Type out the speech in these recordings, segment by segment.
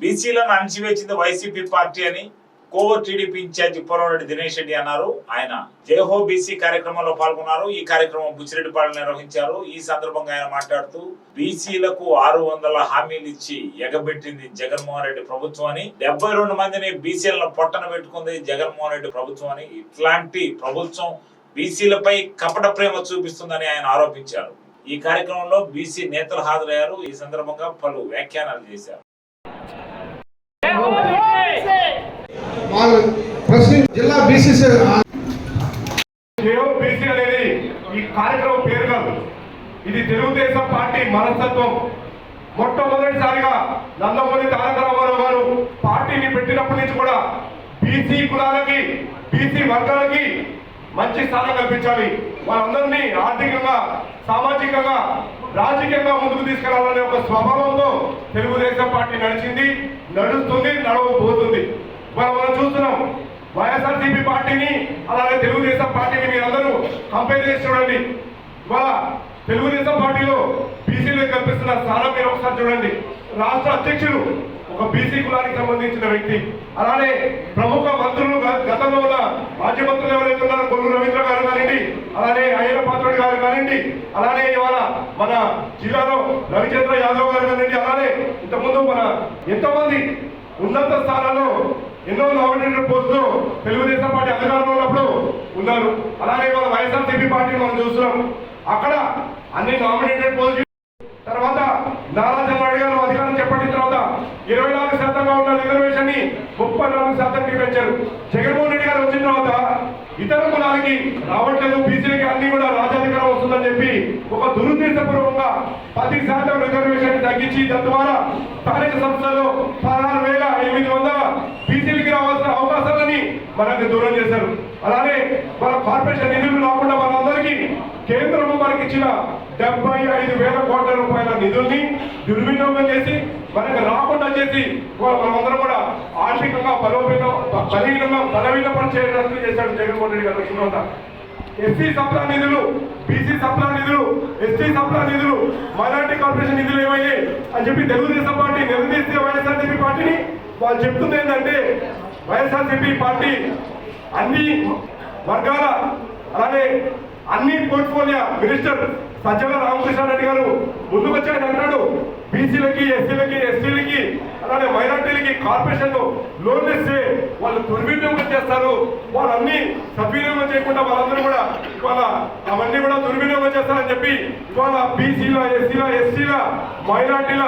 బీసీలను అణచివేసింది YCP party అని Kovur TDP incharge Polamreddy Dinesh Reddy అన్నారు. ఆయన జయహో బీసీ కార్యక్రమంలో పాల్గొన్నారు. ఈ కార్యక్రమం బుచ్చిరెడ్డిపాడు నిర్వహించారు. ఈ సందర్భంగా ఆయన మాట్లాడుతూ బీసీలకు 600 హామీలు ఇచ్చి ఎగబెట్టింది జగన్మోహన్ రెడ్డి ప్రభుత్వం అని, 72 మందిని బీసీలను పొట్టన పెట్టుకుంది జగన్మోహన్ రెడ్డి ప్రభుత్వం అని, ఇట్లాంటి ప్రభుత్వం బీసీలపై కపట ప్రేమ చూపిస్తుందని ఆయన ఆరోపించారు. ఈ కార్యక్రమంలో బీసీ నేతలు హాజరయ్యారు. ఈ సందర్భంగా పలు వ్యాఖ్యానాలు చేశారు. జిల్లా బీసీసీ అనేది ఈ కార్యక్రమం పేరు కాదు, ఇది తెలుగుదేశం పార్టీ మనస్తత్వం. మొట్టమొదటిసారిగా నందమూరి తారక రామారావు గారు పార్టీని పెట్టినప్పటి నుంచి కూడా బీసీ కులాలకి, బీసీ వర్గాలకి మంచి స్థానం కల్పించాలి, వాళ్ళందరినీ ఆర్థికంగా, సామాజికంగా, రాజకీయంగా ముందుకు తీసుకెళ్లాలనే ఒక స్వభావంతో తెలుగుదేశం పార్టీ నడిచింది, నడుస్తుంది, నడవబోతుంది. మనం చూస్తున్నాం వైఎస్ఆర్సీపీ పార్టీని, అలాగే తెలుగుదేశం పార్టీని మీరందరూ కంపేర్ చేసి చూడండి. ఇవాళ తెలుగుదేశం పార్టీలో బీసీలకు కల్పిస్తున్న స్థానం మీరు ఒకసారి చూడండి. రాష్ట్ర అధ్యక్షుడు ఒక బీసీ కులానికి సంబంధించిన వ్యక్తి, అలానే ప్రముఖ మంత్రులు గతంలో ఉన్న మాజీ మంత్రులు ఎవరైతే ఉన్నారో కొల్లు రవీంద్ర గారు కానివ్వండి, అలానే అయ్యన్న పాత్రుడు గారు కానివ్వండి, అలానే ఇవాళ మన జిల్లాలో రవిచంద్ర యాదవ్ గారు కానివ్వండి, అలానే ఇంతకుముందు మన ఎంతోమంది ఉన్నత స్థానాల్లో ఎన్నో నామినేటెడ్ పోస్టులు తెలుగుదేశం పార్టీ అధికారంలో ఉన్నప్పుడు ఉన్నారు. అలానే ఇవాళ వైఎస్ఆర్సీపీ పార్టీని మనం చూస్తున్నాం, అక్కడ అన్ని నామినేటెడ్ పోస్టులు. తర్వాత నారా చంద్రబాబు గారు అధికారం చేపట్టిన తర్వాత 24% ఉన్న రిజర్వేషన్ ని 34% పెంచారు. జగన్మోహన్ రెడ్డి గారు వచ్చిన తర్వాత ఇతర కులాలకి రావట్లేదు, బీసీలకి అన్ని కూడా రాజ్యాధికారం వస్తుందని చెప్పి ఒక దురుద్దేశపూర్వకంగా 10% రిజర్వేషన్ తగ్గించి తద్వారా స్థానిక సంస్థల్లో 16,800 బీసీలకి రావాల్సిన అవకాశాలని మనకు దూరం చేశారు. అలానే మన కార్పొరేషన్ నిధులు రాకుండా మనందరికీ కేంద్రము మనకి ఇచ్చిన 75,000 కోట్ల రూపాయల నిధుల్ని దుర్వినియోగం చేసి మనకు రాకుండా చేసి మనమందరం కూడా ఆర్థికంగా బలహీనపరిచేటట్లు చేశాడు జగన్మోహన్ రెడ్డి గారు వచ్చిన తర్వాత. ఎస్సీ సప్లా నిధులు, బీసీ సప్లా నిధులు, ఎస్టీ సప్లా నిధులు, మైనార్టీ కార్పొరేషన్ నిధులు ఏమయ్యాయి అని చెప్పి తెలుగుదేశం పార్టీ నిలదీస్తే వైఎస్ఆర్సీపీ పార్టీని వాళ్ళు చెప్తుంది ఏంటంటే, వైఎస్ఆర్సీపీ పార్టీ అన్ని వర్గాల, అలానే అన్ని పోర్ట్ఫోలియో మినిస్టర్ సజ్జల రామకృష్ణారెడ్డి గారు ముందుకు వచ్చాయని అంటాడు. బీసీలకి, ఎస్సీలకి, ఎస్టీలకి, అలానే మైనార్టీలకి కార్పొరేషన్ లోన్లు ఇస్తే వాళ్ళు దుర్వినియోగం చేస్తారు, వాళ్ళన్నీ సద్వినియోగం చేయకుండా వాళ్ళందరూ కూడా ఇవాళ అవన్నీ కూడా దుర్వినియోగం చేస్తారని చెప్పి ఇవాళ బీసీల, ఎస్సీల, ఎస్టీల, మైనార్టీల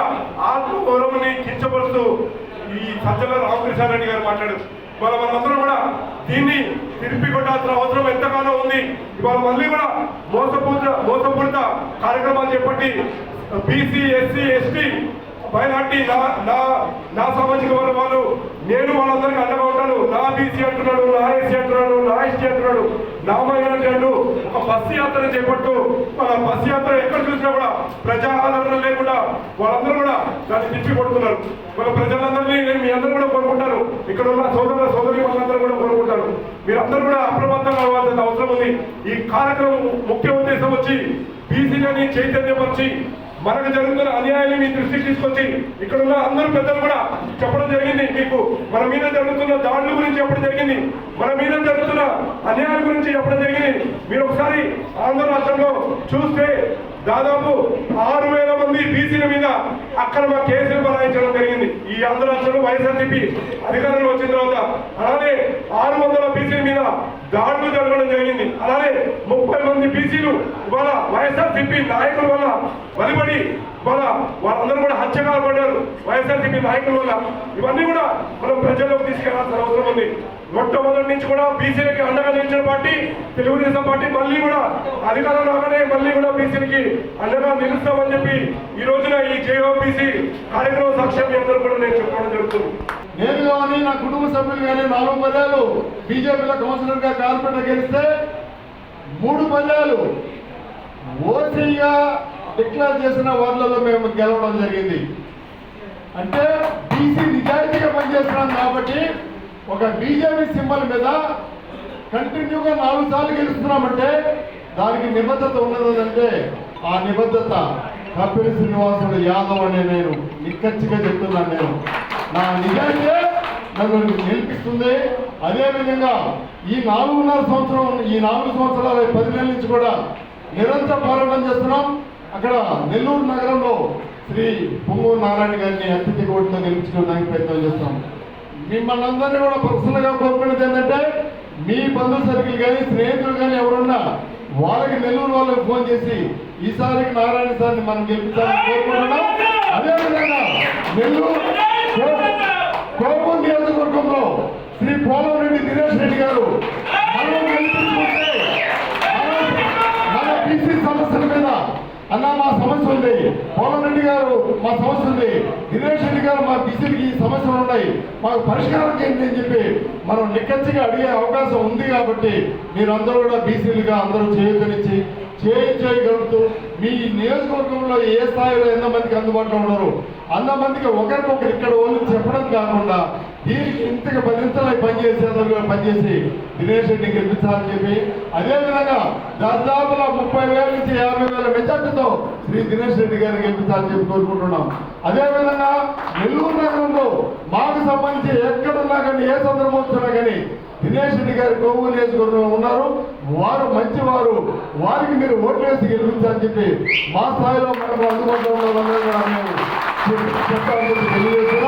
ఆత్మగౌరవాన్ని కించపరుస్తూ ఈ సజ్జల రామకృష్ణారెడ్డి గారు మాట్లాడారు. ఇవాళ మనందరం కూడా దీన్ని తిరిపి కొట్టాల్సిన అవసరం ఎంతగానో ఉంది. ఇవాళ మళ్ళీ కూడా మోసపూరిత కార్యక్రమాలు చేపట్టి బీసీ, ఎస్సీ, ఎస్టీ, మైనార్టీ, నా సామాజిక వర్గం వాళ్ళు, నేను వాళ్ళందరికీ అండగా ఉంటాను, నా బీసీ అంటున్నాడు, నా ఎస్సీ అంటున్నాడు, నా ఎస్టీ అంటున్నాడు, నా మైనార్టీ అంటూ ఒక బస్సు యాత్ర చేపట్టు మన బస్సు యాత్ర ఎక్కడ చూసినా కూడా ప్రజా ఆదరణ లేకుండా వాళ్ళందరూ కూడా దాన్ని తిప్పి కొడుతున్నారు. మన ప్రజలందరినీ నేను మీ అందరూ కూడా కోరుకుంటాను, ఇక్కడ ఉన్న సోదరి వాళ్ళందరూ కూడా కోరుకుంటాను, మీరందరూ కూడా అప్రమత్తంగా అవ్వాల్సిన అవసరం ఉంది. ఈ కార్యక్రమం ముఖ్య ఉద్దేశం వచ్చి బీసీలని చైతన్యపరిచి మనకు జరుగుతున్న అన్యాయాన్ని మీ దృష్టికి తీసుకొచ్చి ఇక్కడ ఉన్న అందరూ పెద్దలు కూడా చెప్పడం జరిగింది. మీకు మన మీద జరుగుతున్న దాడుల గురించి చెప్పడం జరిగింది, మన మీద జరుగుతున్న అన్యాయాల గురించి చెప్పడం జరిగింది. మీరు ఒకసారి ఆంధ్ర రాష్ట్రంలో చూస్తే దాదాపు 6,000 మంది బీసీల మీద అక్రమ కేసులు బనాయించడం జరిగింది ఈ ఆంధ్ర రాష్ట్రంలో వైఎస్ఆర్సీపీ అధికారంలో వచ్చిన తర్వాత. అలానే 600 బీసీల మీద దాడులు జరగడం జరిగింది. అలానే 30 మంది బీసీలు ఇవాళ వైఎస్ఆర్సీపీ నాయకుల వల్ల బలిపడి వాళ్ళందరూ కూడా హత్యగా పడ్డారు వైఎస్ఆర్సీపీ నాయకుల వల్ల. ఇవన్నీ కూడా మనం ప్రజల్లోకి తీసుకెళ్లాల్సిన అవసరం ఉంది. మొట్టమొదటి నుంచి కూడా బీసీలకి అండగా నిలిచిన పార్టీ తెలుగుదేశం పార్టీ. మళ్ళీ కూడా అధికారం రాగానే మళ్ళీ కూడా బీసీలకి అండగా నిలుస్తామని చెప్పి ఈ రోజున ఈ జేఓబీసీ కార్యక్రమ సాక్ష్యం అందరూ కూడా నేను చెప్పడం జరుగుతుంది. నేను కానీ నా కుటుంబ సభ్యులు కానీ 4 పర్యాలు బీజేపీలో కౌన్సిలర్గా కార్పొరేటర్ గెలిస్తే 3 పర్యాలు ఓసీగా డిక్లేర్ చేసిన వార్డులలో మేము గెలవడం జరిగింది. అంటే బీసీ నిజాయితీగా పనిచేస్తున్నాం కాబట్టి ఒక బీజేపీ సింబల్ మీద కంటిన్యూగా 4 సార్లు గెలుస్తున్నామంటే దానికి నిబద్ధత ఉన్నదంటే ఆ నిబద్ధత కపిల్ శ్రీనివాసుడు యాదవ్ అనే నేను నిక్కచ్చిగా చెప్తున్నాను. నేను నా నిజాయితీ నన్ను గెలిపిస్తుంది. అదేవిధంగా ఈ 4 సంవత్సరాల 10 నెలల నుంచి కూడా నిరంతర పోరాటం చేస్తున్నాం. అక్కడ నెల్లూరు నగరంలో శ్రీ పొంగూరు నారాయణ గారిని అత్యధిక ఓటుతో గెలిపించుకోవడానికి ప్రయత్నం చేస్తాం. మిమ్మల్ని అందరినీ కూడా పర్సనల్గా కోరుకునేది ఏంటంటే మీ బంధు సర్కిల్ కానీ స్నేహితులు కానీ ఎవరున్నా వాళ్ళకి నెల్లూరు వాళ్ళకి ఫోన్ చేసి ఈసారికి నారాయణ సార్ని మనం గెలిపించాలని కోరుకుంటున్నాం. అదేవిధంగా నెల్లూరు కోపం నియోజకవర్గంలో శ్రీ పోలంరెడ్డి దినేష్ రెడ్డి గారు మనం గెలిపించుకుంటే మన బీసీ సమస్యల మీద అన్న మా సమస్య ఉంది, పోలంరెడ్డి గారు మా సమస్య ఉంది, దినేష్ రెడ్డి గారు మా బీసీకి ఈ సమస్యలు ఉన్నాయి, మాకు పరిష్కారం చేయండి అని చెప్పి మనం నిక్కచ్చిగా అడిగే అవకాశం ఉంది. కాబట్టి మీరందరూ కూడా బీసీలుగా అందరూ చేయగలిచి చేయగలుగుతూ మీ నియోజకవర్గంలో ఏ స్థాయిలో ఎంతమందికి అందుబాటులో ఉన్నారు అంతమందికి ఒకరికొకరు ఇక్కడ వాళ్ళు చెప్పడం కాకుండా దీనికి ఇంతగా 10 నిమిషాలు పనిచేసి దినేష్ రెడ్డి గెలిపించాలని చెప్పి అదేవిధంగా దాదాపుగా 30,000 నుంచి 50,000 మెజార్టీతో శ్రీ దినేష్ రెడ్డి గారిని గెలిపించాలని చెప్పి కోరుకుంటున్నాం. అదేవిధంగా నెల్లూరు నగరంలో మాకు సంబంధించి ఎక్కడున్నా కానీ ఏ సందర్భం వచ్చినా కానీ దినేష్ రెడ్డి గారి కోవూరు నియోజకవర్గంలో ఉన్నారు, వారు మంచివారు, వారికి మీరు ఓట్లు వేసి గెలిపించాలని చెప్పి మా స్థాయిలో మనకు అందుబాటులో ఉన్న చెప్పాలని తెలియజేస్తూ